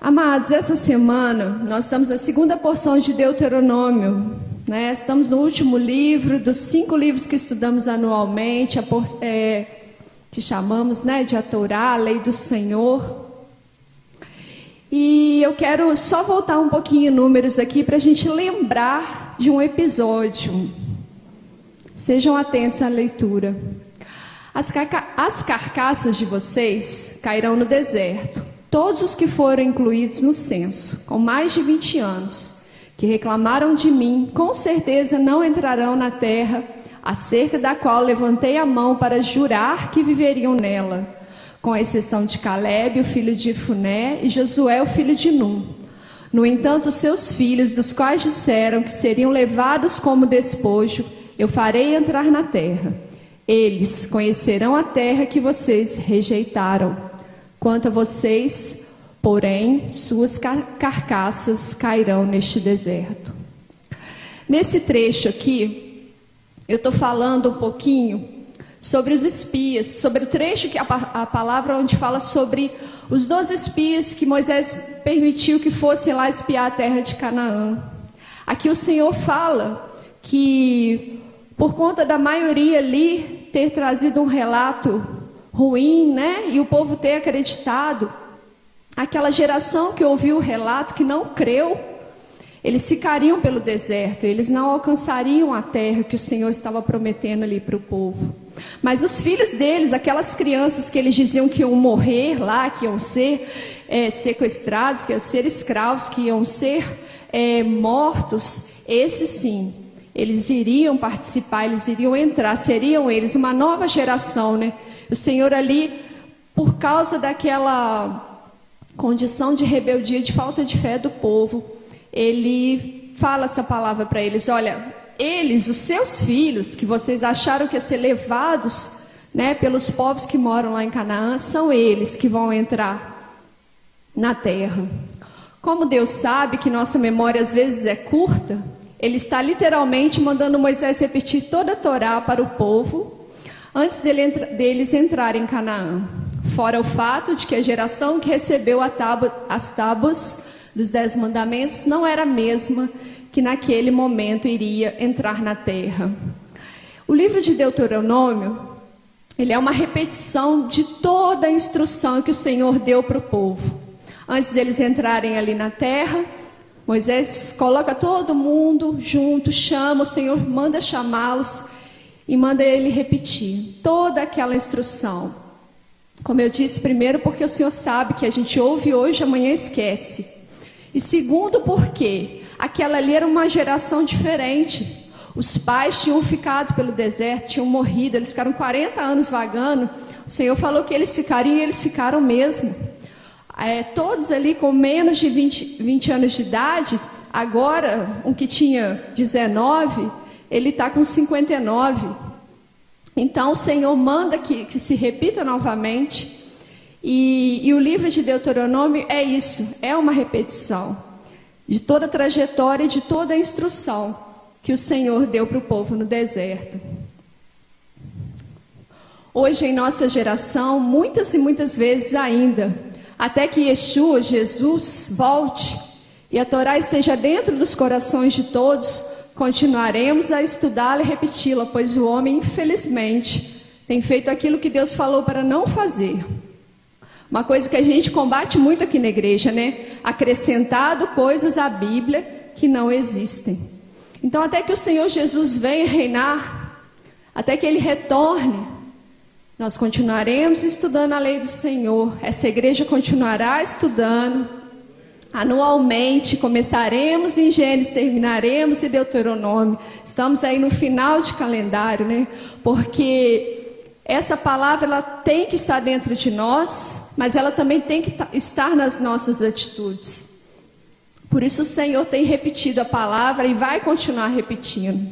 Amados, essa semana nós estamos na segunda porção de Deuteronômio, né? Estamos no último livro dos 5 livros que estudamos anualmente, que chamamos, né, de a Torá, a Lei do Senhor. E eu quero só voltar um pouquinho em números aqui para a gente lembrar de um episódio. Sejam atentos à leitura. As carcaças de vocês cairão no deserto. Todos os que foram incluídos no censo, com mais de 20 anos, que reclamaram de mim, com certeza não entrarão na terra, acerca da qual levantei a mão para jurar que viveriam nela, com exceção de Calebe, o filho de Jefuné, e Josué, o filho de Num. No entanto, seus filhos, dos quais disseram que seriam levados como despojo, eu farei entrar na terra. Eles conhecerão a terra que vocês rejeitaram. Quanto a vocês, porém, suas carcaças cairão neste deserto. Nesse trecho aqui, eu estou falando um pouquinho sobre os espias, sobre o trecho que a palavra onde fala sobre os 12 espias que Moisés permitiu que fossem lá espiar a terra de Canaã. Aqui o Senhor fala que, por conta da maioria ali ter trazido um relato ruim, né? E o povo ter acreditado, aquela geração que ouviu o relato, que não creu, eles ficariam pelo deserto, eles não alcançariam a terra que o Senhor estava prometendo ali para o povo. Mas os filhos deles, aquelas crianças que eles diziam que iam morrer lá, que iam ser sequestrados, que iam ser escravos, que iam ser mortos, esses sim, eles iriam participar, eles iriam entrar, seriam eles uma nova geração, né? O Senhor ali, por causa daquela condição de rebeldia, de falta de fé do povo, Ele fala essa palavra para eles: olha, eles, os seus filhos, que vocês acharam que iam ser levados, né, pelos povos que moram lá em Canaã, são eles que vão entrar na terra. Como Deus sabe que nossa memória às vezes é curta, Ele está literalmente mandando Moisés repetir toda a Torá para o povo, antes deles entrarem em Canaã. Fora o fato de que a geração que recebeu as tábuas dos 10 mandamentos não era a mesma que naquele momento iria entrar na terra. O livro de Deuteronômio, ele é uma repetição de toda a instrução que o Senhor deu para o povo. Antes deles entrarem ali na terra, Moisés coloca todo mundo junto, chama, o Senhor manda chamá-los e manda ele repetir toda aquela instrução. Como eu disse, primeiro porque o Senhor sabe que a gente ouve hoje, amanhã esquece. E segundo porque aquela ali era uma geração diferente. Os pais tinham ficado pelo deserto, tinham morrido, eles ficaram 40 anos vagando. O Senhor falou que eles ficariam e eles ficaram mesmo. Todos ali com menos de 20 anos de idade. Agora, um que tinha 19... ele está com 59. Então o Senhor manda que se repita novamente. E o livro de Deuteronômio é isso, é uma repetição de toda a trajetória e de toda a instrução que o Senhor deu para o povo no deserto. Hoje em nossa geração, muitas e muitas vezes ainda, até que Yeshua, Jesus, volte e a Torá esteja dentro dos corações de todos, continuaremos a estudá-la e repeti-la, pois o homem, infelizmente, tem feito aquilo que Deus falou para não fazer. Uma coisa que a gente combate muito aqui na igreja, né? Acrescentado coisas à Bíblia que não existem. Então, até que o Senhor Jesus venha reinar, até que Ele retorne, nós continuaremos estudando a lei do Senhor. Essa igreja continuará estudando. Anualmente, começaremos em Gênesis, terminaremos em Deuteronômio. Estamos aí no final de calendário, né? Porque essa palavra, ela tem que estar dentro de nós, mas ela também tem que estar nas nossas atitudes. Por isso o Senhor tem repetido a palavra e vai continuar repetindo.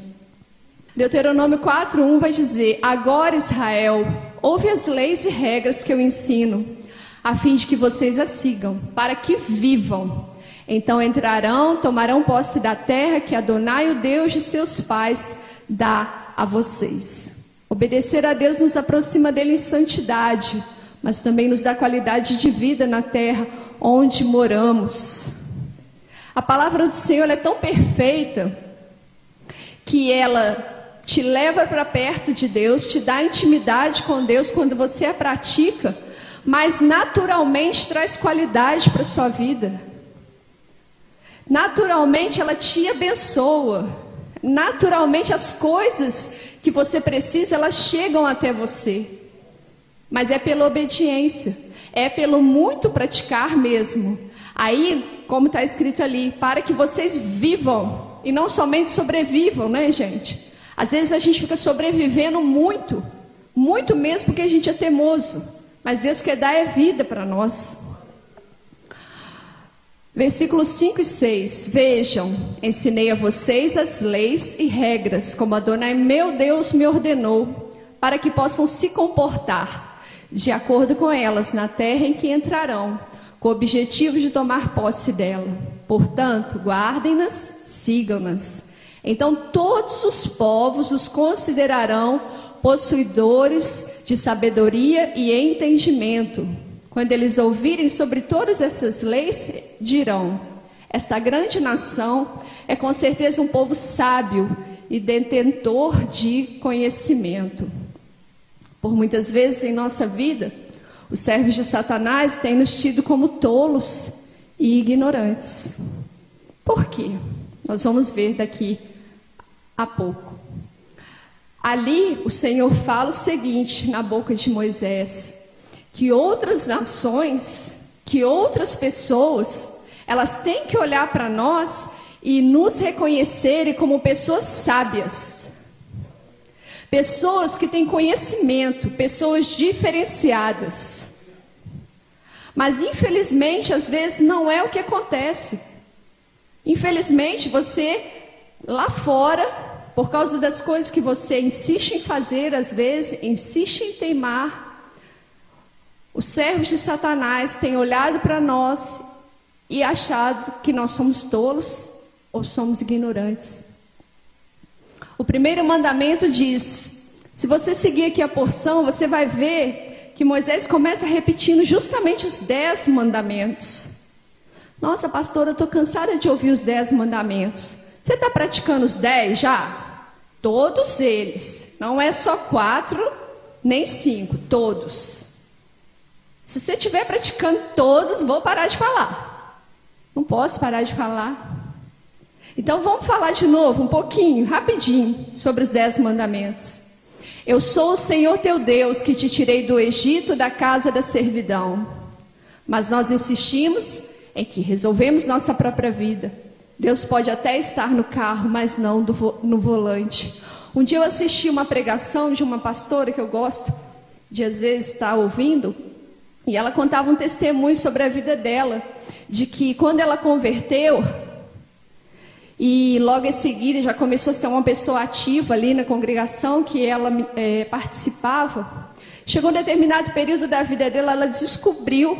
Deuteronômio 4:1 vai dizer: agora, Israel, ouve as leis e regras que eu ensino, a fim de que vocês a sigam, para que vivam. Então entrarão, tomarão posse da terra que Adonai, o Deus de seus pais, dá a vocês. Obedecer a Deus nos aproxima dele em santidade, mas também nos dá qualidade de vida na terra onde moramos. A palavra do Senhor é tão perfeita que ela te leva para perto de Deus, te dá intimidade com Deus quando você a pratica, mas naturalmente traz qualidade para a sua vida. Naturalmente ela te abençoa. Naturalmente as coisas que você precisa, elas chegam até você. Mas é pela obediência, é pelo muito praticar mesmo. Aí, como está escrito ali, para que vocês vivam e não somente sobrevivam, né, gente? Às vezes a gente fica sobrevivendo muito, muito mesmo porque a gente é teimoso. Mas Deus quer dar vida para nós. Versículos 5 e 6. Vejam, ensinei a vocês as leis e regras, como Adonai meu Deus me ordenou, para que possam se comportar de acordo com elas na terra em que entrarão, com o objetivo de tomar posse dela. Portanto, guardem-nas, sigam-nas. Então todos os povos os considerarão possuidores de sabedoria e entendimento. Quando eles ouvirem sobre todas essas leis, dirão: esta grande nação é com certeza um povo sábio e detentor de conhecimento. Por muitas vezes em nossa vida, os servos de Satanás têm nos tido como tolos e ignorantes. Por quê? Nós vamos ver daqui a pouco. Ali o Senhor fala o seguinte na boca de Moisés: que outras nações, que outras pessoas, elas têm que olhar para nós e nos reconhecerem como pessoas sábias, pessoas que têm conhecimento, pessoas diferenciadas. Mas infelizmente às vezes não é o que acontece. Infelizmente você lá fora, por causa das coisas que você insiste em fazer, às vezes insiste em teimar, os servos de Satanás têm olhado para nós e achado que nós somos tolos ou somos ignorantes. O primeiro mandamento diz, se você seguir aqui a porção, você vai ver que Moisés começa repetindo justamente os 10 mandamentos. Nossa, pastora, eu estou cansada de ouvir os 10 mandamentos. Você está praticando os 10 já? Todos eles. Não é só 4, nem 5, todos. Se você estiver praticando todos, vou parar de falar. Não posso parar de falar. Então vamos falar de novo, um pouquinho, rapidinho, sobre os 10 mandamentos. Eu sou o Senhor teu Deus, que te tirei do Egito, da casa da servidão. Mas nós insistimos em que resolvemos nossa própria vida. Deus pode até estar no carro, mas não no volante. Um dia eu assisti uma pregação de uma pastora que eu gosto de às vezes estar ouvindo, e ela contava um testemunho sobre a vida dela, de que quando ela converteu, e logo em seguida já começou a ser uma pessoa ativa ali na congregação que ela participava, chegou um determinado período da vida dela, ela descobriu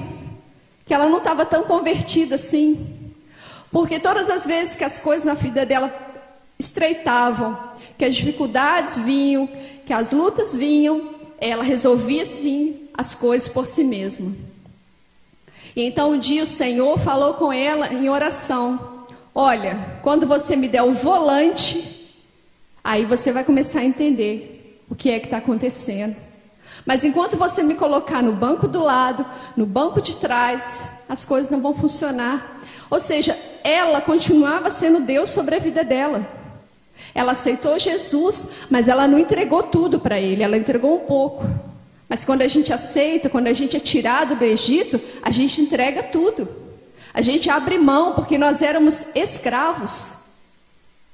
que ela não estava tão convertida assim. Porque todas as vezes que as coisas na vida dela estreitavam, que as dificuldades vinham, que as lutas vinham, ela resolvia sim as coisas por si mesma. E então um dia o Senhor falou com ela em oração: olha, quando você me der o volante, aí você vai começar a entender o que é que está acontecendo. Mas enquanto você me colocar no banco do lado, no banco de trás, as coisas não vão funcionar. Ou seja, ela continuava sendo Deus sobre a vida dela. Ela aceitou Jesus, mas ela não entregou tudo para ele, ela entregou um pouco. Mas quando a gente aceita, quando a gente é tirado do Egito, a gente entrega tudo. A gente abre mão, porque nós éramos escravos.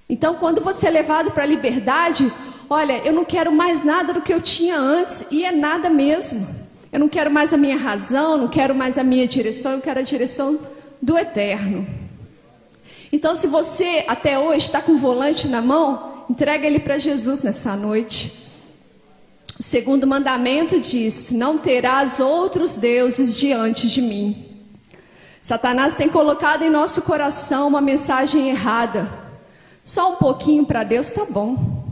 Então, quando você é levado para a liberdade, olha, eu não quero mais nada do que eu tinha antes, e é nada mesmo. Eu não quero mais a minha razão, não quero mais a minha direção, eu quero a direção do eterno. Então, se você até hoje está com o volante na mão, entrega ele para Jesus nessa noite. O segundo mandamento diz: não terás outros deuses diante de mim. Satanás tem colocado em nosso coração uma mensagem errada. Só um pouquinho para Deus tá bom.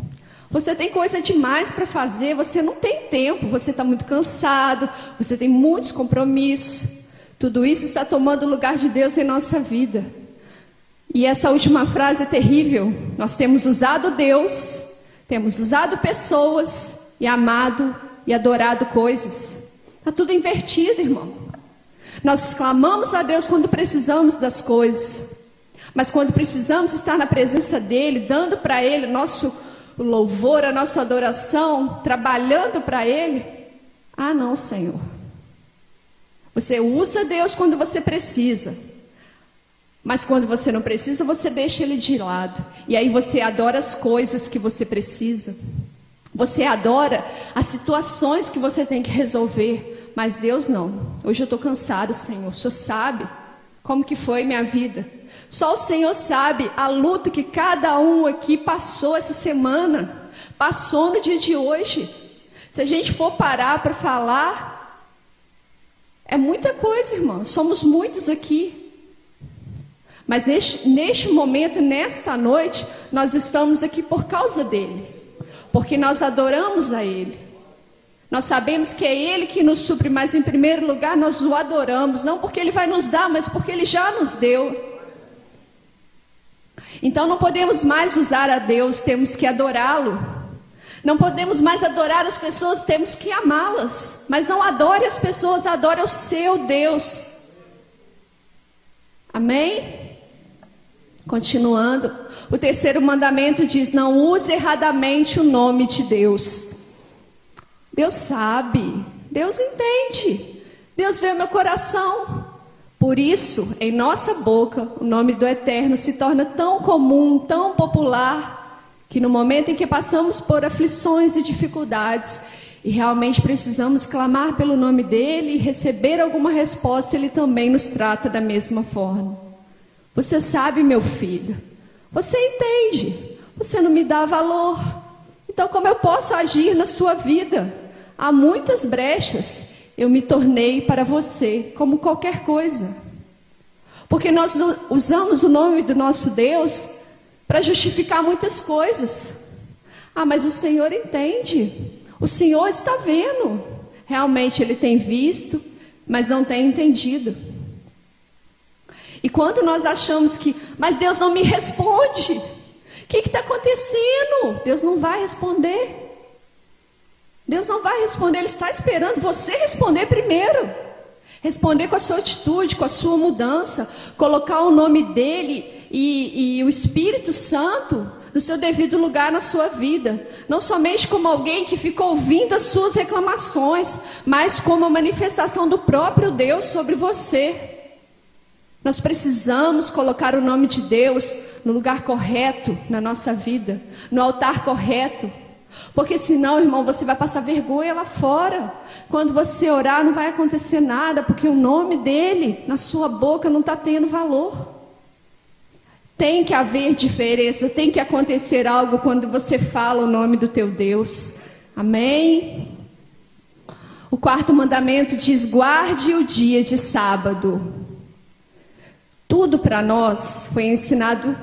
Você tem coisa demais para fazer, você não tem tempo, você está muito cansado, você tem muitos compromissos. Tudo isso está tomando o lugar de Deus em nossa vida. E essa última frase é terrível. Nós temos usado Deus, temos usado pessoas e amado e adorado coisas. Está tudo invertido, irmão. Nós clamamos a Deus quando precisamos das coisas. Mas quando precisamos estar na presença dEle, dando para Ele nosso louvor, a nossa adoração, trabalhando para Ele. Ah, não, Senhor. Você usa Deus quando você precisa. Mas quando você não precisa, você deixa Ele de lado. E aí você adora as coisas que você precisa. Você adora as situações que você tem que resolver. Mas Deus não. Hoje eu estou cansado, Senhor. O Senhor sabe como que foi minha vida. Só o Senhor sabe a luta que cada um aqui passou essa semana. Passou no dia de hoje. Se a gente for parar para falar, é muita coisa, irmão. Somos muitos aqui. Mas neste momento, nesta noite, nós estamos aqui por causa dEle. Porque nós adoramos a Ele. Nós sabemos que é Ele que nos supre, mas em primeiro lugar nós o adoramos. Não porque Ele vai nos dar, mas porque Ele já nos deu. Então não podemos mais usar a Deus, temos que adorá-lo. Não podemos mais adorar as pessoas, temos que amá-las. Mas não adore as pessoas, adore o seu Deus. Amém? Continuando, o terceiro mandamento diz: não use erradamente o nome de Deus. Deus sabe, Deus entende, Deus vê o meu coração. Por isso, em nossa boca, o nome do Eterno se torna tão comum, tão popular, que no momento em que passamos por aflições e dificuldades, e realmente precisamos clamar pelo nome dEle e receber alguma resposta, Ele também nos trata da mesma forma. Você sabe, meu filho, você entende, você não me dá valor. Então como eu posso agir na sua vida? Há muitas brechas, eu me tornei para você como qualquer coisa. Porque nós usamos o nome do nosso Deus para justificar muitas coisas. Ah, mas o Senhor entende, o Senhor está vendo. Realmente Ele tem visto, mas não tem entendido. E quando nós achamos que, mas Deus não me responde, o que está acontecendo? Deus não vai responder. Deus não vai responder, Ele está esperando você responder primeiro. Responder com a sua atitude, com a sua mudança, colocar o nome dEle e o Espírito Santo no seu devido lugar na sua vida. Não somente como alguém que ficou ouvindo as suas reclamações, mas como a manifestação do próprio Deus sobre você. Nós precisamos colocar o nome de Deus no lugar correto na nossa vida, no altar correto. Porque senão, irmão, você vai passar vergonha lá fora. Quando você orar não vai acontecer nada, porque o nome dEle na sua boca não está tendo valor. Tem que haver diferença, tem que acontecer algo quando você fala o nome do teu Deus. Amém? O quarto mandamento diz: guarde o dia de sábado. Tudo para nós foi ensinado,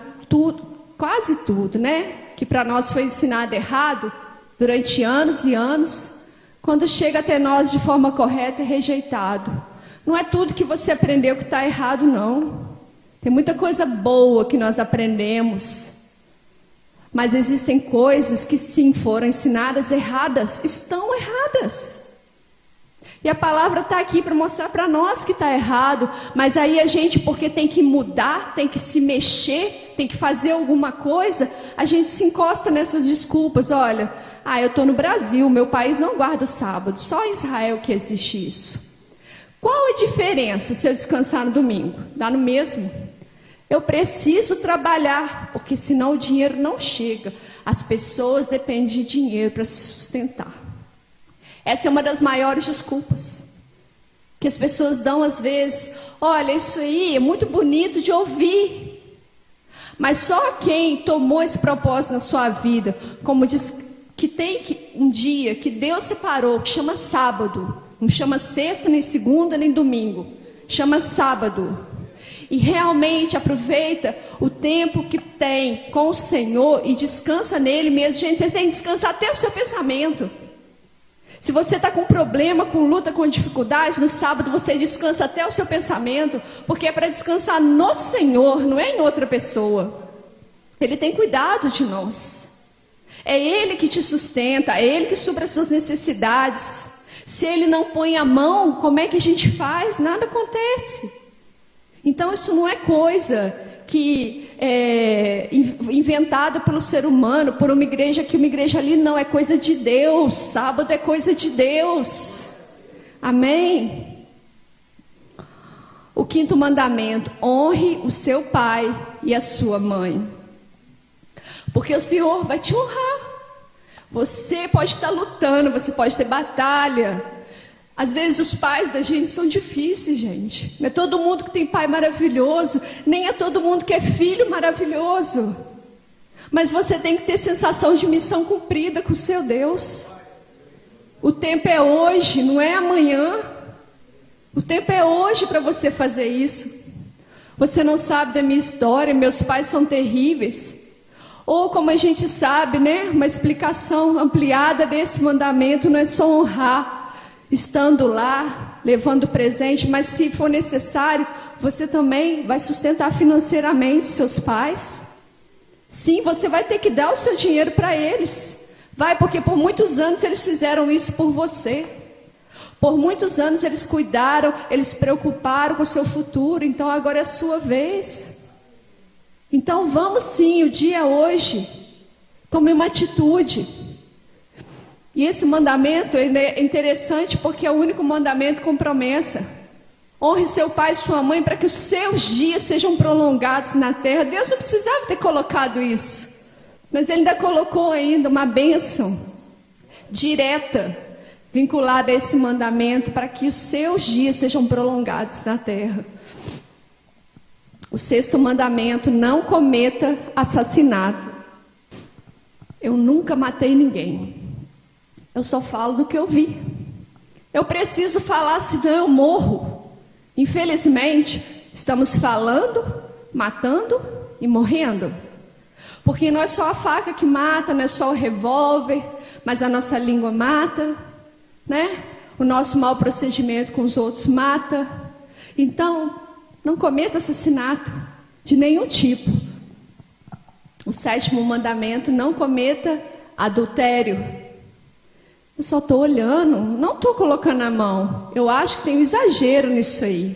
quase tudo, né? Que para nós foi ensinado errado durante anos e anos. Quando chega até nós de forma correta, é rejeitado. Não é tudo que você aprendeu que está errado, não. Tem muita coisa boa que nós aprendemos. Mas existem coisas que sim foram ensinadas erradas, estão erradas. E a palavra está aqui para mostrar para nós que está errado. Mas aí a gente, porque tem que mudar, tem que se mexer, tem que fazer alguma coisa, a gente se encosta nessas desculpas. Olha, eu estou no Brasil, meu país não guarda o sábado, só em Israel que existe isso. Qual a diferença se eu descansar no domingo? Dá no mesmo. Eu preciso trabalhar, porque senão o dinheiro não chega. As pessoas dependem de dinheiro para se sustentar. Essa é uma das maiores desculpas que as pessoas dão às vezes. Olha, isso aí é muito bonito de ouvir, mas só quem tomou esse propósito na sua vida, como diz que tem um dia que Deus separou, que chama sábado, não chama sexta, nem segunda, nem domingo, chama sábado, e realmente aproveita o tempo que tem com o Senhor e descansa nele mesmo. Gente, você tem que descansar até o seu pensamento. Se você está com problema, com luta, com dificuldade, no sábado você descansa até o seu pensamento, porque é para descansar no Senhor, não é em outra pessoa. Ele tem cuidado de nós. É Ele que te sustenta, é Ele que supra as suas necessidades. Se Ele não põe a mão, como é que a gente faz? Nada acontece. Então isso não é coisa que é inventada pelo ser humano, por uma igreja, que uma igreja ali não, é coisa de Deus. Sábado é coisa de Deus. Amém? O 5º mandamento: honre o seu pai e a sua mãe, porque o Senhor vai te honrar. Você pode estar lutando, você pode ter batalha. Às vezes os pais da gente são difíceis, gente. Não é todo mundo que tem pai maravilhoso, nem é todo mundo que é filho maravilhoso. Mas você tem que ter sensação de missão cumprida com o seu Deus. O tempo é hoje, não é amanhã. O tempo é hoje para você fazer isso. Você não sabe da minha história, meus pais são terríveis. Ou como a gente sabe, né? Uma explicação ampliada desse mandamento não é só honrar estando lá, levando presente, mas se for necessário, você também vai sustentar financeiramente seus pais. Sim, você vai ter que dar o seu dinheiro para eles. Vai, porque por muitos anos eles fizeram isso por você. Por muitos anos eles cuidaram, eles se preocuparam com o seu futuro, então agora é a sua vez. Então vamos sim, o dia é hoje. Tome uma atitude. E esse mandamento é interessante porque é o único mandamento com promessa. Honre seu pai e sua mãe para que os seus dias sejam prolongados na terra. Deus não precisava ter colocado isso, mas Ele ainda colocou ainda uma bênção direta, vinculada a esse mandamento, para que os seus dias sejam prolongados na terra. O 6º mandamento: não cometa assassinato. Eu nunca matei ninguém. Eu só falo do que eu vi. Eu preciso falar, senão eu morro. Infelizmente, estamos falando, matando e morrendo. Porque não é só a faca que mata, não é só o revólver, mas a nossa língua mata, né? O nosso mau procedimento com os outros mata. Então, não cometa assassinato de nenhum tipo. O 7º mandamento: não cometa adultério. Eu só estou olhando, não estou colocando a mão. Eu acho que tem um exagero nisso aí.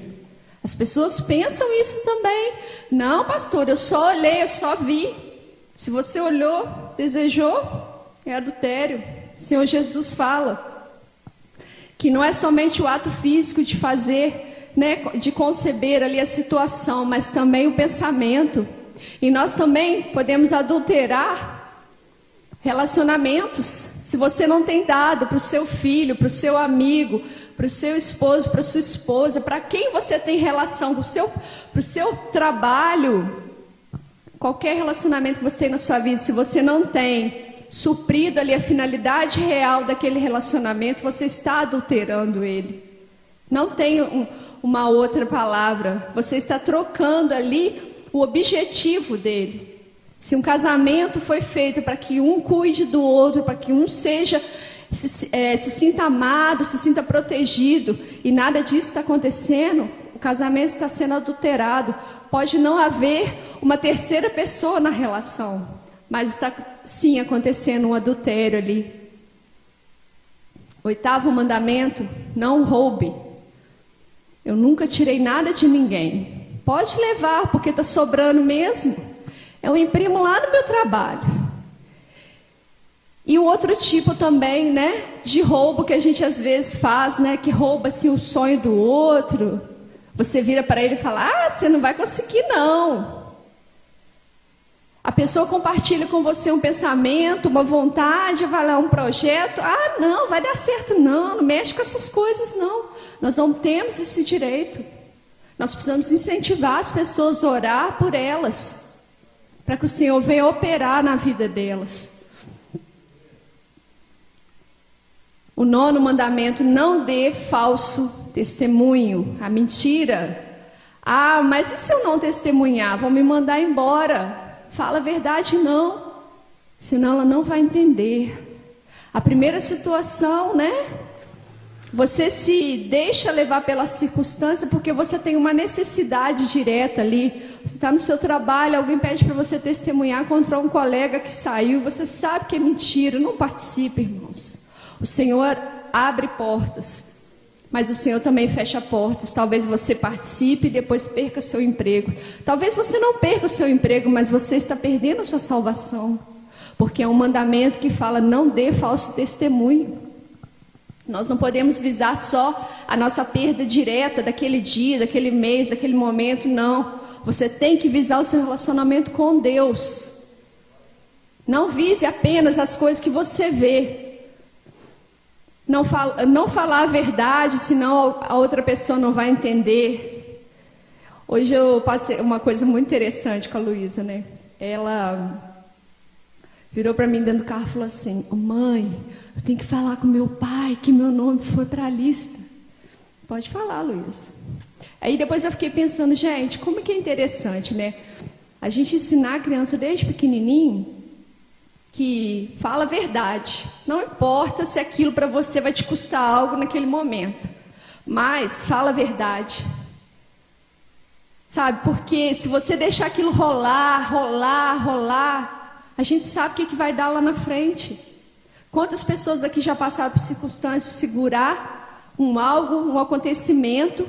As pessoas pensam isso também. Não, pastor, eu só olhei, eu só vi. Se você olhou, desejou, é adultério. O Senhor Jesus fala que não é somente o ato físico de fazer, né, de conceber ali a situação, mas também o pensamento. E nós também podemos adulterar relacionamentos. Se você não tem dado para o seu filho, para o seu amigo, para o seu esposo, para a sua esposa, para quem você tem relação, para o seu trabalho, qualquer relacionamento que você tem na sua vida, se você não tem suprido ali a finalidade real daquele relacionamento, você está adulterando ele. Não tem uma outra palavra. Você está trocando ali o objetivo dele. Se um casamento foi feito para que um cuide do outro, para que um se sinta amado, se sinta protegido, e nada disso está acontecendo, o casamento está sendo adulterado. Pode não haver uma terceira pessoa na relação, mas está sim acontecendo um adultério ali. 8º mandamento: não roube. Eu nunca tirei nada de ninguém. Pode levar, porque está sobrando mesmo. Eu imprimo lá no meu trabalho. E o outro tipo também, né, de roubo que a gente às vezes faz, né, que rouba assim o sonho do outro. Você vira para ele e fala: você não vai conseguir não. A pessoa compartilha com você um pensamento, uma vontade, vai lá um projeto. Não, vai dar certo não mexe com essas coisas não. Nós não temos esse direito. Nós precisamos incentivar as pessoas a orar por elas, para que o Senhor venha operar na vida delas. O 9º mandamento: não dê falso testemunho. A mentira. Mas e se eu não testemunhar? Vão me mandar embora. Fala a verdade não, senão ela não vai entender. A primeira situação, né? Você se deixa levar pela circunstância porque você tem uma necessidade direta ali. Você está no seu trabalho, alguém pede para você testemunhar contra um colega que saiu. Você sabe que é mentira, não participe, irmãos. O Senhor abre portas, mas o Senhor também fecha portas. Talvez você participe e depois perca seu emprego. Talvez você não perca o seu emprego, mas você está perdendo a sua salvação. Porque é um mandamento que fala, não dê falso testemunho. Nós não podemos visar só a nossa perda direta daquele dia, daquele mês, daquele momento, não. Você tem que visar o seu relacionamento com Deus. Não vise apenas as coisas que você vê. Não falar a verdade, senão a outra pessoa não vai entender. Hoje eu passei uma coisa muito interessante com a Luísa, né? Ela virou para mim dentro do carro e falou assim, mãe, eu tenho que falar com meu pai que meu nome foi para a lista. Pode falar, Luísa. Aí depois eu fiquei pensando, gente, como que é interessante, né? A gente ensinar a criança desde pequenininho que fala a verdade. Não importa se aquilo para você vai te custar algo naquele momento, mas fala a verdade. Sabe, porque se você deixar aquilo rolar, a gente sabe o que vai dar lá na frente. Quantas pessoas aqui já passaram por circunstâncias de segurar um acontecimento,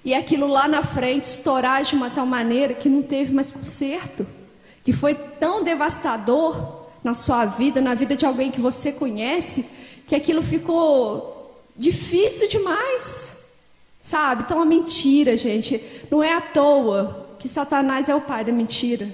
e aquilo lá na frente estourar de uma tal maneira que não teve mais conserto, que foi tão devastador na sua vida, na vida de alguém que você conhece, que aquilo ficou difícil demais, sabe? Então a mentira, gente, não é à toa que Satanás é o pai da mentira,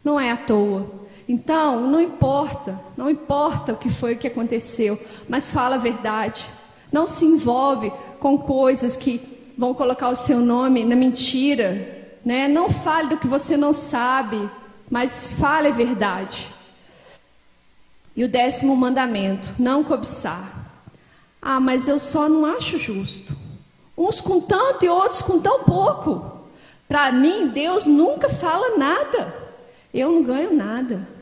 não é à toa. Então, não importa o que foi o que aconteceu, mas fala a verdade. Não se envolve com coisas que vão colocar o seu nome na mentira, né? Não fale do que você não sabe, mas fale a verdade. E o 10º mandamento, não cobiçar. Ah, mas eu só não acho justo. Uns com tanto e outros com tão pouco. Para mim, Deus nunca fala nada. Eu não ganho nada.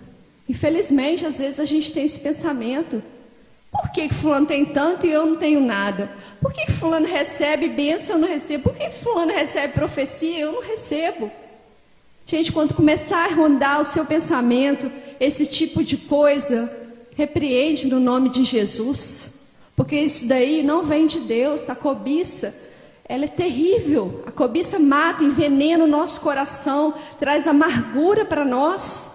Infelizmente, às vezes a gente tem esse pensamento. Por que fulano tem tanto e eu não tenho nada? Por que fulano recebe bênção e eu não recebo? Por que fulano recebe profecia e eu não recebo? Gente, quando começar a rondar o seu pensamento, esse tipo de coisa, repreende no nome de Jesus. Porque isso daí não vem de Deus. A cobiça, ela é terrível. A cobiça mata, envenena o nosso coração, traz amargura para nós.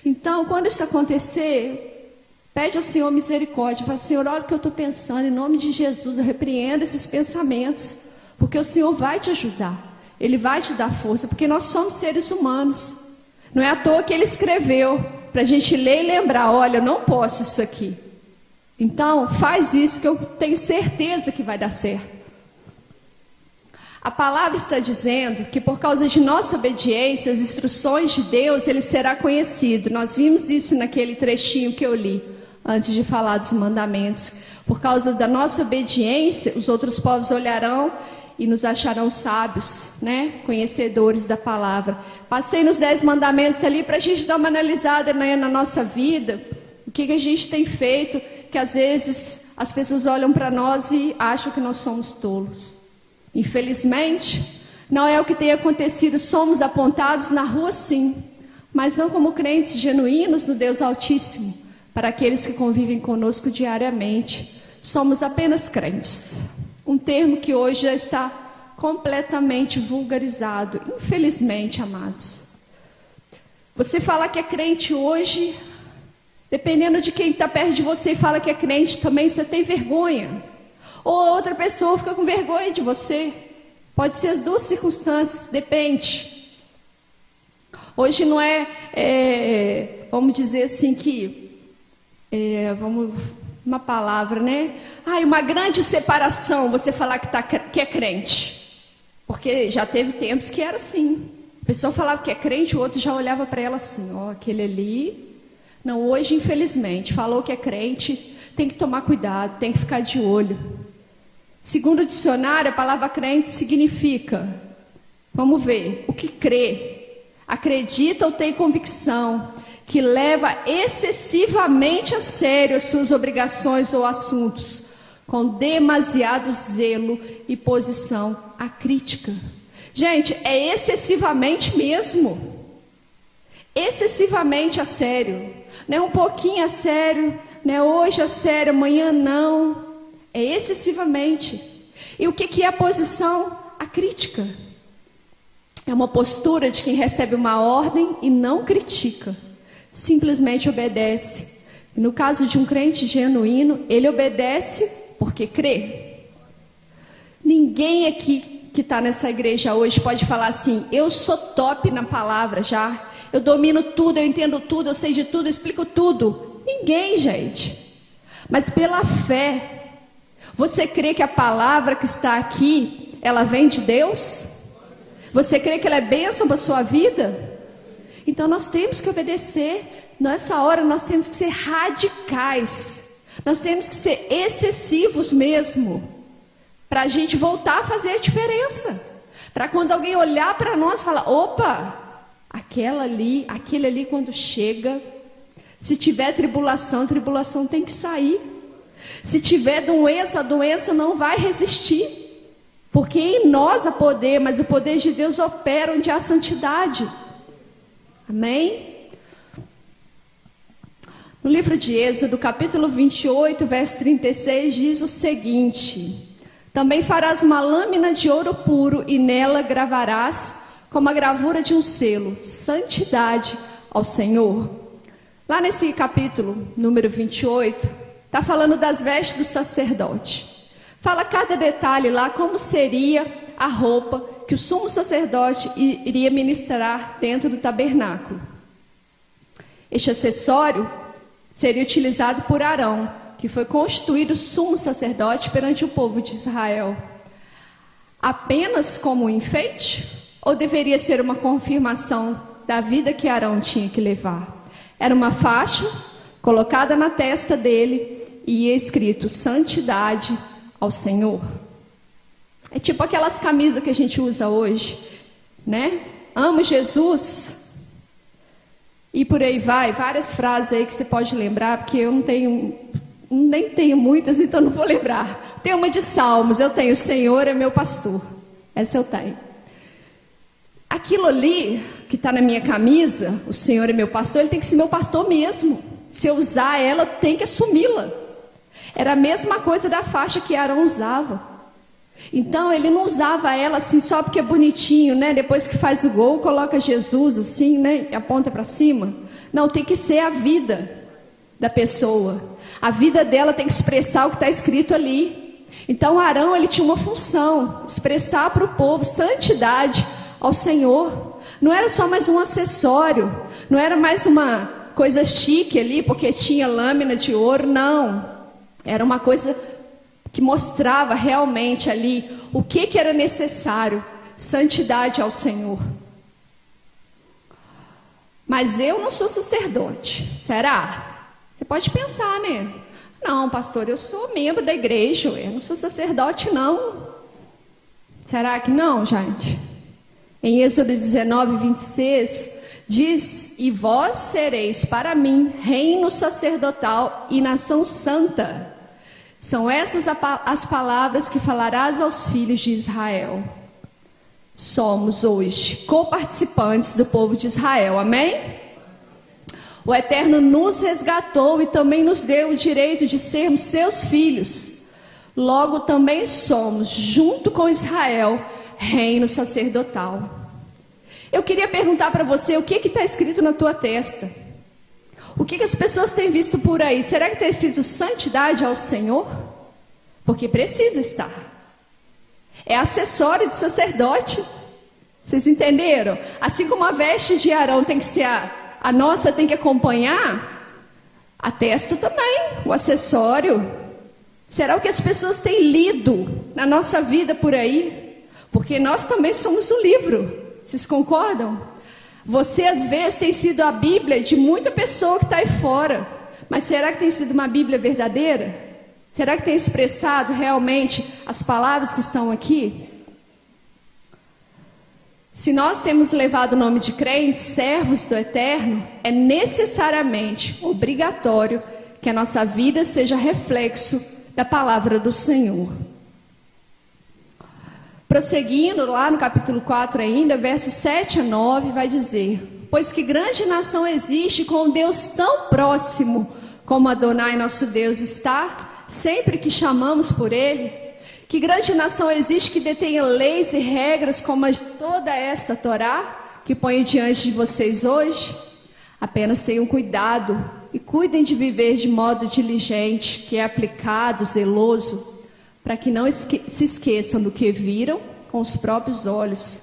Então, quando isso acontecer, pede ao Senhor misericórdia. Fala, Senhor, olha o que eu estou pensando, em nome de Jesus, eu repreendo esses pensamentos, porque o Senhor vai te ajudar, Ele vai te dar força, porque nós somos seres humanos. Não é à toa que Ele escreveu, para a gente ler e lembrar, olha, eu não posso isso aqui. Então, faz isso que eu tenho certeza que vai dar certo. A palavra está dizendo que por causa de nossa obediência, as instruções de Deus, Ele será conhecido. Nós vimos isso naquele trechinho que eu li, antes de falar dos mandamentos. Por causa da nossa obediência, os outros povos olharão e nos acharão sábios, né? Conhecedores da palavra. Passei nos 10 mandamentos ali para a gente dar uma analisada, né, na nossa vida. O que a gente tem feito, que às vezes as pessoas olham para nós e acham que nós somos tolos. Infelizmente, não é o que tem acontecido. Somos apontados na rua, sim, mas não como crentes genuínos no Deus Altíssimo. Para aqueles que convivem conosco diariamente, somos apenas crentes. Um termo que hoje já está completamente vulgarizado, infelizmente, amados. Você fala que é crente hoje, dependendo de quem está perto de você e fala que é crente também, você tem vergonha. Ou outra pessoa fica com vergonha de você. Pode ser as duas circunstâncias, depende. Hoje não vamos dizer assim que, uma palavra, né? Uma grande separação, você falar que é crente. Porque já teve tempos que era assim. A pessoa falava que é crente, o outro já olhava para ela assim, aquele ali. Não, hoje, infelizmente, falou que é crente, tem que tomar cuidado, tem que ficar de olho. Segundo o dicionário, a palavra crente significa, vamos ver, o que crê, acredita ou tem convicção, que leva excessivamente a sério as suas obrigações ou assuntos, com demasiado zelo e posição acrítica. Gente, é excessivamente mesmo. Excessivamente a sério. Não é um pouquinho a sério, não é hoje a sério, amanhã não. É excessivamente. E o que é a posição acrítica? É uma postura de quem recebe uma ordem e não critica. Simplesmente obedece. No caso de um crente genuíno, ele obedece porque crê. Ninguém aqui que está nessa igreja hoje pode falar assim: eu sou top na palavra já, eu domino tudo, eu entendo tudo, eu sei de tudo, eu explico tudo. Ninguém, gente. Mas pela fé, você crê que a palavra que está aqui, ela vem de Deus? Você crê que ela é bênção para a sua vida? Então nós temos que obedecer. Nessa hora nós temos que ser radicais. Nós temos que ser excessivos mesmo. Para a gente voltar a fazer a diferença. Para quando alguém olhar para nós e falar: opa, aquele ali quando chega, se tiver tribulação, a tribulação tem que sair. Se tiver doença, a doença não vai resistir. Porque em nós há poder, mas o poder de Deus opera onde há santidade. Amém? No livro de Êxodo, capítulo 28, verso 36, diz o seguinte: também farás uma lâmina de ouro puro e nela gravarás como a gravura de um selo, santidade ao Senhor. Lá nesse capítulo, número 28, está falando das vestes do sacerdote. Fala cada detalhe lá, como seria a roupa que o sumo sacerdote iria ministrar dentro do tabernáculo. Este acessório seria utilizado por Arão, que foi constituído sumo sacerdote perante o povo de Israel. Apenas como um enfeite? Ou deveria ser uma confirmação da vida que Arão tinha que levar? Era uma faixa colocada na testa dele e escrito: santidade ao Senhor. É tipo aquelas camisas que a gente usa hoje, né? Amo Jesus. E por aí vai, várias frases aí que você pode lembrar, porque eu nem tenho muitas, então não vou lembrar. Tem uma de Salmos, eu tenho: o Senhor é meu pastor. Essa eu tenho. Aquilo ali que está na minha camisa, o Senhor é meu pastor, ele tem que ser meu pastor mesmo. Se eu usar ela, eu tenho que assumi-la. Era a mesma coisa da faixa que Arão usava. Então ele não usava ela assim só porque é bonitinho, né? Depois que faz o gol, coloca Jesus assim, né? E aponta para cima. Não, tem que ser a vida da pessoa. A vida dela tem que expressar o que está escrito ali. Então Arão, ele tinha uma função: expressar para o povo santidade ao Senhor. Não era só mais um acessório, não era mais uma coisa chique ali porque tinha lâmina de ouro, não. Era uma coisa que mostrava realmente ali o que era necessário: santidade ao Senhor. Mas eu não sou sacerdote, será? Você pode pensar, né? Não, pastor, eu sou membro da igreja, eu não sou sacerdote, não. Será que não, gente? Em Êxodo 19, 26, diz: e vós sereis para mim reino sacerdotal e nação santa. São essas as palavras que falarás aos filhos de Israel. Somos hoje coparticipantes do povo de Israel, amém? O Eterno nos resgatou e também nos deu o direito de sermos seus filhos. Logo também somos, junto com Israel, reino sacerdotal. Eu queria perguntar para você: o que está escrito na tua testa? O que as pessoas têm visto por aí? Será que está escrito santidade ao Senhor? Porque precisa estar. É acessório de sacerdote. Vocês entenderam? Assim como a veste de Arão tem que ser a nossa, tem que acompanhar, a testa também, o acessório. Será o que as pessoas têm lido na nossa vida por aí? Porque nós também somos o livro. Vocês concordam? Você às vezes tem sido a Bíblia de muita pessoa que está aí fora. Mas será que tem sido uma Bíblia verdadeira? Será que tem expressado realmente as palavras que estão aqui? Se nós temos levado o nome de crentes, servos do Eterno, é necessariamente obrigatório que a nossa vida seja reflexo da palavra do Senhor. Prosseguindo lá no capítulo 4 ainda, versos 7 a 9, vai dizer: pois que grande nação existe com um Deus tão próximo como Adonai nosso Deus está, sempre que chamamos por Ele? Que grande nação existe que detenha leis e regras como a de toda esta Torá, que ponho diante de vocês hoje? Apenas tenham cuidado e cuidem de viver de modo diligente, que é aplicado, zeloso, para que não se esqueçam do que viram com os próprios olhos,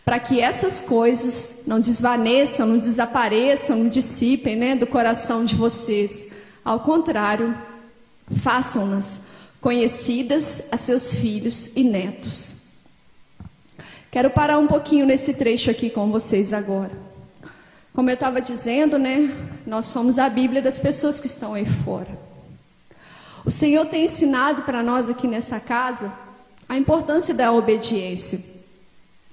para que essas coisas não desvaneçam, não desapareçam, não dissipem, do coração de vocês. Ao contrário, façam-nas conhecidas a seus filhos e netos. Quero parar um pouquinho nesse trecho aqui com vocês agora. Como eu estava dizendo, nós somos a Bíblia das pessoas que estão aí fora. O Senhor tem ensinado para nós aqui nessa casa a importância da obediência.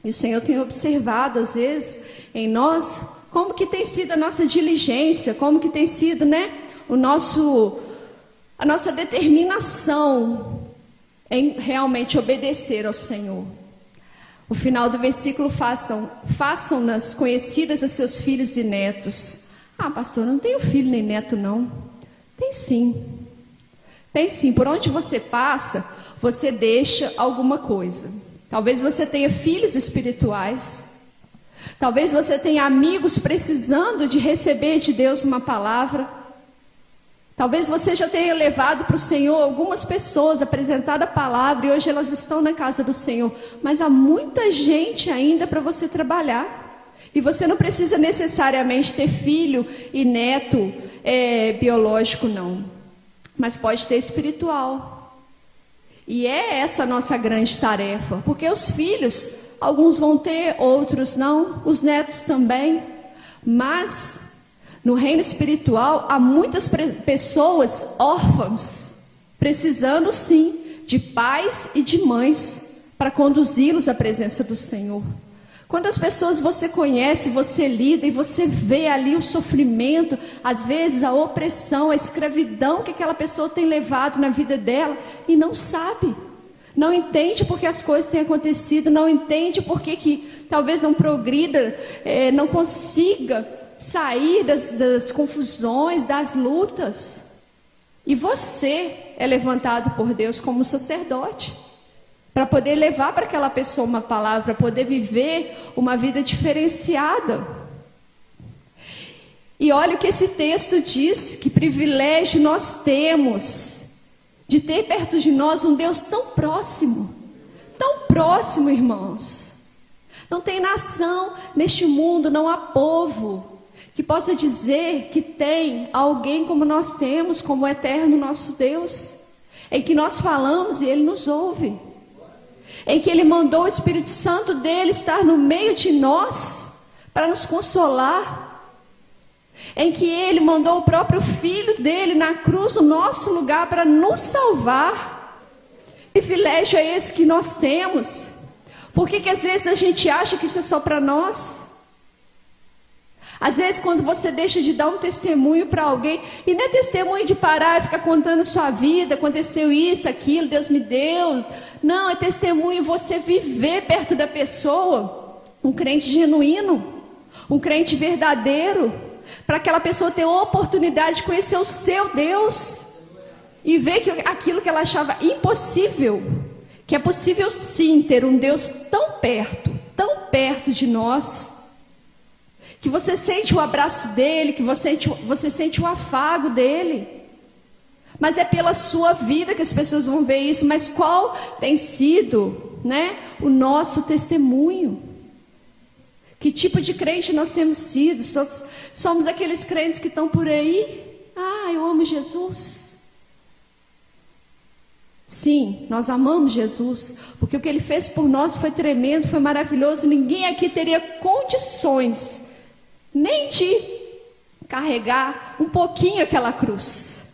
E o Senhor tem observado, às vezes, em nós, como que tem sido a nossa diligência, como que tem sido, a nossa determinação em realmente obedecer ao Senhor. O final do versículo: façam-nas conhecidas a seus filhos e netos. Ah, pastor, eu não tenho filho nem neto, não. Tem sim. Tem sim. Por onde você passa, você deixa alguma coisa. Talvez você tenha filhos espirituais. Talvez você tenha amigos precisando de receber de Deus uma palavra. Talvez você já tenha levado para o Senhor algumas pessoas, apresentado a palavra, e hoje elas estão na casa do Senhor. Mas há muita gente ainda para você trabalhar. E você não precisa necessariamente ter filho e neto biológico, não. Mas pode ter espiritual. E é essa a nossa grande tarefa. Porque os filhos, alguns vão ter, outros não. Os netos também. Mas no reino espiritual, há muitas pessoas órfãs, precisando sim de pais e de mães para conduzi-los à presença do Senhor. Quantas pessoas você conhece, você lida e você vê ali o sofrimento, às vezes a opressão, a escravidão que aquela pessoa tem levado na vida dela e não sabe, não entende porque as coisas têm acontecido, não entende porque que talvez não progrida, não consiga sair das confusões, das lutas. E você é levantado por Deus como sacerdote, para poder levar para aquela pessoa uma palavra, para poder viver uma vida diferenciada. E olha o que esse texto diz: que privilégio nós temos de ter perto de nós um Deus tão próximo, irmãos. Não tem nação neste mundo, não há povo que possa dizer que tem alguém como nós temos, como o eterno nosso Deus, em que nós falamos e Ele nos ouve, em que Ele mandou o Espírito Santo dele estar no meio de nós para nos consolar, em que Ele mandou o próprio Filho dele na cruz no nosso lugar para nos salvar. Que privilégio é esse que nós temos? Por que às vezes a gente acha que isso é só para nós? Às vezes quando você deixa de dar um testemunho para alguém, e não é testemunho de parar e ficar contando a sua vida, aconteceu isso, aquilo, Deus me deu. Não, é testemunho você viver perto da pessoa, um crente genuíno, um crente verdadeiro, para aquela pessoa ter a oportunidade de conhecer o seu Deus e ver que aquilo que ela achava impossível, que é possível sim ter um Deus tão perto de nós, que você sente o abraço dele, que você sente o afago dele. Mas é pela sua vida que as pessoas vão ver isso. Mas qual tem sido, o nosso testemunho? Que tipo de crente nós temos sido? Somos aqueles crentes que estão por aí. Ah, eu amo Jesus. Sim, nós amamos Jesus, porque o que Ele fez por nós foi tremendo, foi maravilhoso. Ninguém aqui teria condições nem de carregar um pouquinho aquela cruz.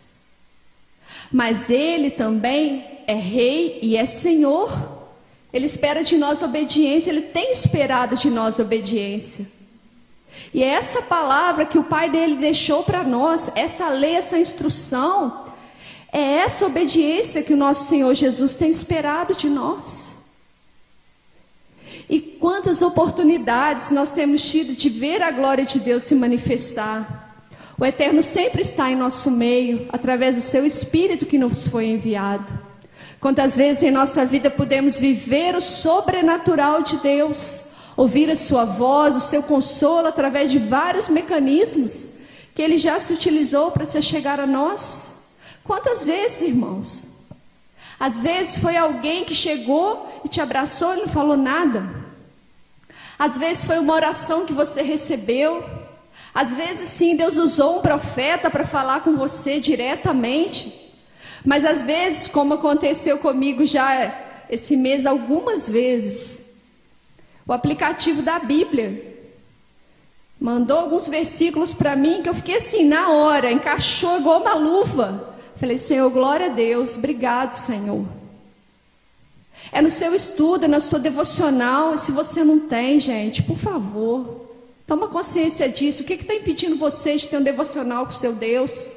Mas Ele também é Rei e é Senhor. Ele espera de nós obediência, Ele tem esperado de nós obediência. E é essa palavra que o Pai dele deixou para nós, essa lei, essa instrução, é essa obediência que o nosso Senhor Jesus tem esperado de nós. E quantas oportunidades nós temos tido de ver a glória de Deus se manifestar. O Eterno sempre está em nosso meio, através do seu Espírito que nos foi enviado. Quantas vezes em nossa vida podemos viver o sobrenatural de Deus, ouvir a sua voz, o seu consolo, através de vários mecanismos que Ele já se utilizou para se chegar a nós. Quantas vezes, irmãos? Às vezes foi alguém que chegou e te abraçou e não falou nada. Às vezes foi uma oração que você recebeu. Às vezes sim, Deus usou um profeta para falar com você diretamente. Mas às vezes, como aconteceu comigo já esse mês algumas vezes, o aplicativo da Bíblia mandou alguns versículos para mim que eu fiquei assim, na hora, encaixou igual uma luva. Falei, Senhor, glória a Deus, obrigado, Senhor. É no seu estudo, é na sua devocional. E se você não tem, gente, por favor, toma consciência disso. O que está impedindo você de ter um devocional com o seu Deus?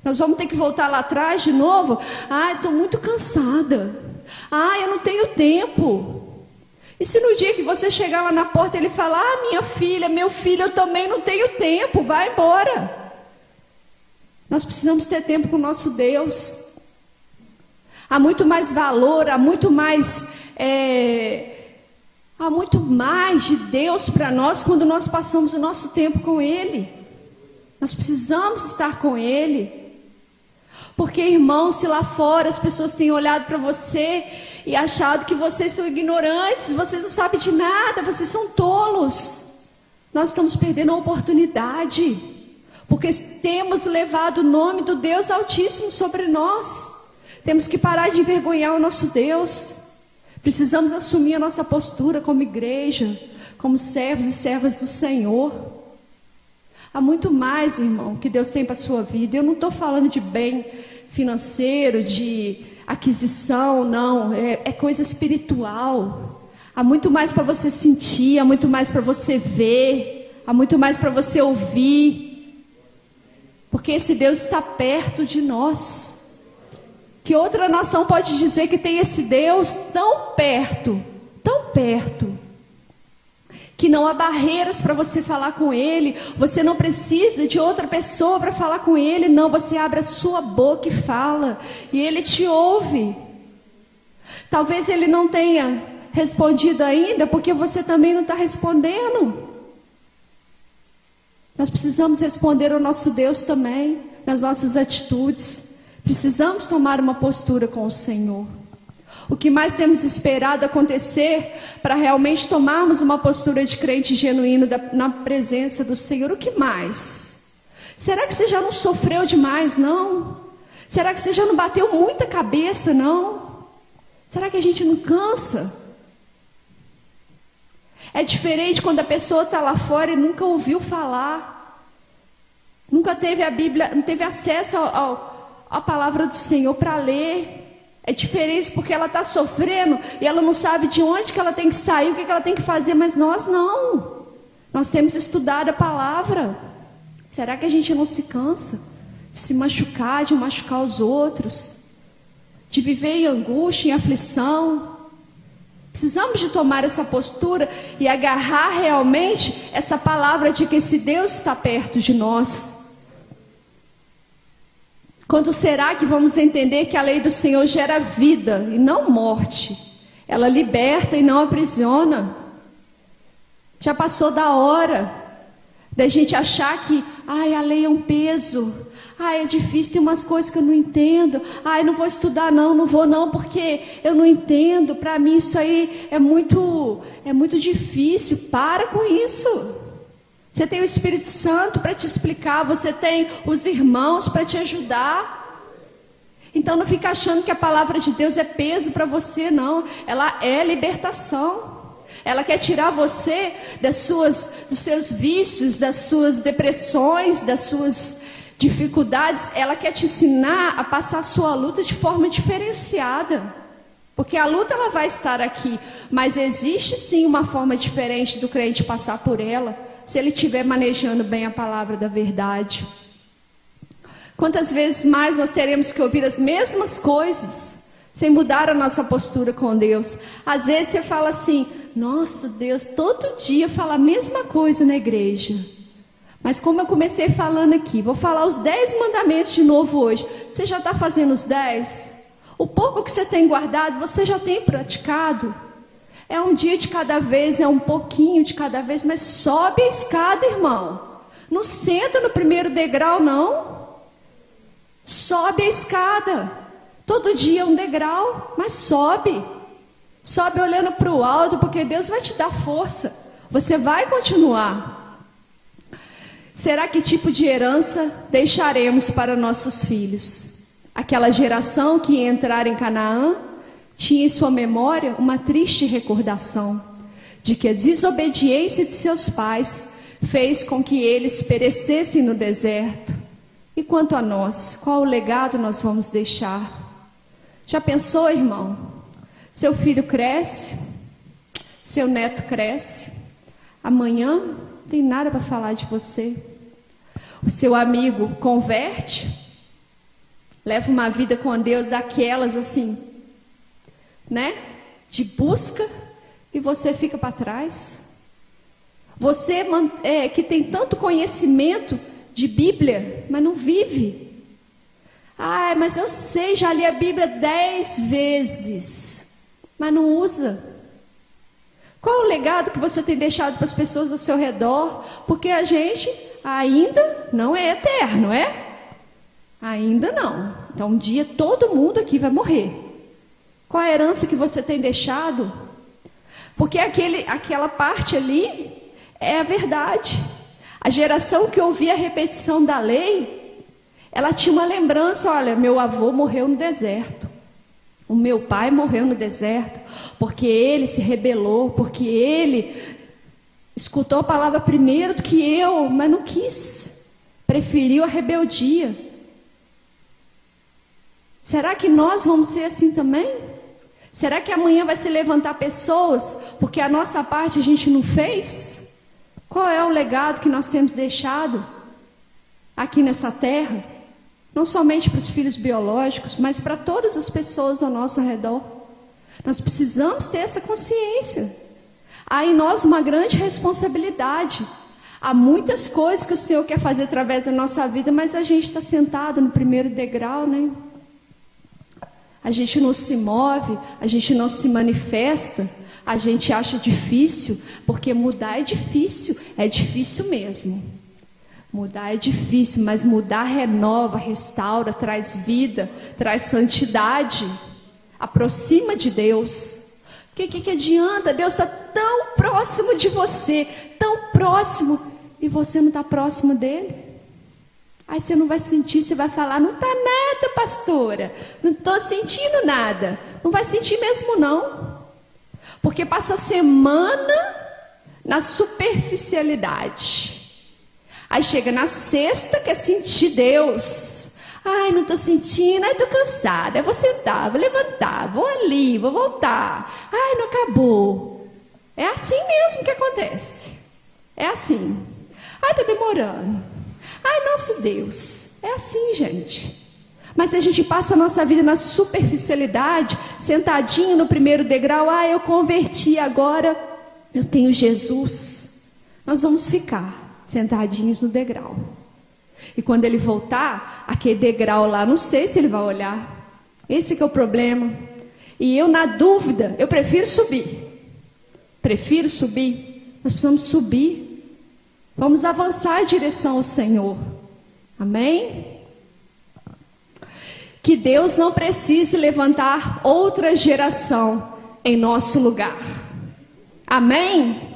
Nós vamos ter que voltar lá atrás de novo? Estou muito cansada. Eu não tenho tempo. E se no dia que você chegar lá na porta ele falar, minha filha, meu filho, eu também não tenho tempo, vai embora. Nós precisamos ter tempo com o nosso Deus. Há muito mais valor, há muito mais de Deus para nós quando nós passamos o nosso tempo com Ele. Nós precisamos estar com Ele. Porque, irmão, se lá fora as pessoas têm olhado para você e achado que vocês são ignorantes, vocês não sabem de nada, vocês são tolos, nós estamos perdendo a oportunidade. Porque temos levado o nome do Deus Altíssimo sobre nós. Temos que parar de envergonhar o nosso Deus. Precisamos assumir a nossa postura como igreja, como servos e servas do Senhor. Há muito mais, irmão, que Deus tem para a sua vida. Eu não estou falando de bem financeiro, de aquisição, não. É coisa espiritual. Há muito mais para você sentir, há muito mais para você ver, há muito mais para você ouvir. Porque esse Deus está perto de nós. Que outra nação pode dizer que tem esse Deus tão perto, que não há barreiras para você falar com Ele. Você não precisa de outra pessoa para falar com Ele, não. Você abre a sua boca e fala, e Ele te ouve. Talvez Ele não tenha respondido ainda, porque você também não está respondendo. Nós precisamos responder ao nosso Deus também, nas nossas atitudes. Precisamos tomar uma postura com o Senhor. O que mais temos esperado acontecer para realmente tomarmos uma postura de crente genuíno na presença do Senhor? O que mais? Será que você já não sofreu demais, não? Será que você já não bateu muita cabeça, não? Será que a gente não cansa? É diferente quando a pessoa está lá fora e nunca ouviu falar, nunca teve a Bíblia, não teve acesso à palavra do Senhor para ler. É diferente porque ela está sofrendo e ela não sabe de onde que ela tem que sair, o que ela tem que fazer, mas nós não. Nós temos estudado a palavra. Será que a gente não se cansa de se machucar, de machucar os outros, de viver em angústia, em aflição? Precisamos de tomar essa postura e agarrar realmente essa palavra de que esse Deus está perto de nós. Quando será que vamos entender que a lei do Senhor gera vida e não morte? Ela liberta e não aprisiona. Já passou da hora da gente achar que a lei é um peso. É difícil, tem umas coisas que eu não entendo. Não vou estudar não vou não, porque eu não entendo. Para mim isso aí é muito difícil. Para com isso. Você tem o Espírito Santo para te explicar, você tem os irmãos para te ajudar. Então não fica achando que a palavra de Deus é peso para você, não. Ela é libertação. Ela quer tirar você dos seus vícios, das suas depressões, das suas dificuldades. Ela quer te ensinar a passar a sua luta de forma diferenciada. Porque a luta ela vai estar aqui, mas existe sim uma forma diferente do crente passar por ela, se ele estiver manejando bem a palavra da verdade. Quantas vezes mais nós teremos que ouvir as mesmas coisas, sem mudar a nossa postura com Deus? Às vezes você fala assim, nossa Deus, todo dia fala a mesma coisa na igreja. Mas como eu comecei falando aqui, vou falar os 10 mandamentos de novo hoje. Você já está fazendo os 10? O pouco que você tem guardado, você já tem praticado? É um dia de cada vez, é um pouquinho de cada vez, mas sobe a escada, irmão. Não senta no primeiro degrau, não. Sobe a escada. Todo dia é um degrau, mas sobe. Sobe olhando para o alto, porque Deus vai te dar força. Você vai continuar. Será que tipo de herança deixaremos para nossos filhos? Aquela geração que ia entrar em Canaã tinha em sua memória uma triste recordação de que a desobediência de seus pais fez com que eles perecessem no deserto. E quanto a nós, qual o legado nós vamos deixar? Já pensou, irmão? Seu filho cresce, seu neto cresce, amanhã não tem nada para falar de você. O seu amigo converte, leva uma vida com Deus daquelas assim, né? De busca, e você fica para trás. Você que tem tanto conhecimento de Bíblia, mas não vive. Ah, mas eu sei, já li a Bíblia 10 vezes, mas não usa. Qual o legado que você tem deixado para as pessoas ao seu redor? Porque a gente ainda não é eterno, é? Ainda não. Então um dia todo mundo aqui vai morrer. Qual a herança que você tem deixado? Porque aquela parte ali é a verdade. A geração que ouvia a repetição da lei, ela tinha uma lembrança, olha, meu avô morreu no deserto. O meu pai morreu no deserto, porque ele se rebelou, porque ele escutou a palavra primeiro do que eu, mas não quis. Preferiu a rebeldia. Será que nós vamos ser assim também? Será que amanhã vai se levantar pessoas porque a nossa parte a gente não fez? Qual é o legado que nós temos deixado aqui nessa terra? Não somente para os filhos biológicos, mas para todas as pessoas ao nosso redor. Nós precisamos ter essa consciência. Há em nós uma grande responsabilidade. Há muitas coisas que o Senhor quer fazer através da nossa vida, mas a gente está sentado no primeiro degrau, né? A gente não se move, a gente não se manifesta, a gente acha difícil, porque mudar é difícil mesmo. Mudar é difícil, mas mudar renova, restaura, traz vida, traz santidade, aproxima de Deus. O que adianta? Deus está tão próximo de você, tão próximo, e você não está próximo dele? Aí você não vai sentir, você vai falar, não está nada, pastora, não estou sentindo nada. Não vai sentir mesmo não, porque passa a semana na superficialidade. Aí chega na sexta, quer sentir Deus. Ai, não estou sentindo, ai, estou cansada. Eu vou sentar, vou levantar, vou ali, vou voltar. Ai, não acabou. É assim mesmo que acontece. É assim. Ai, está demorando. Ai, nosso Deus. É assim, gente. Mas se a gente passa a nossa vida na superficialidade, sentadinho no primeiro degrau, ah, eu converti agora, eu tenho Jesus. Nós vamos ficar sentadinhos no degrau. E quando ele voltar, aquele degrau lá, não sei se ele vai olhar. Esse que é o problema. E eu, na dúvida, eu prefiro subir. Prefiro subir. Nós precisamos subir. Vamos avançar em direção ao Senhor. Amém? Que Deus não precise levantar outra geração em nosso lugar. Amém?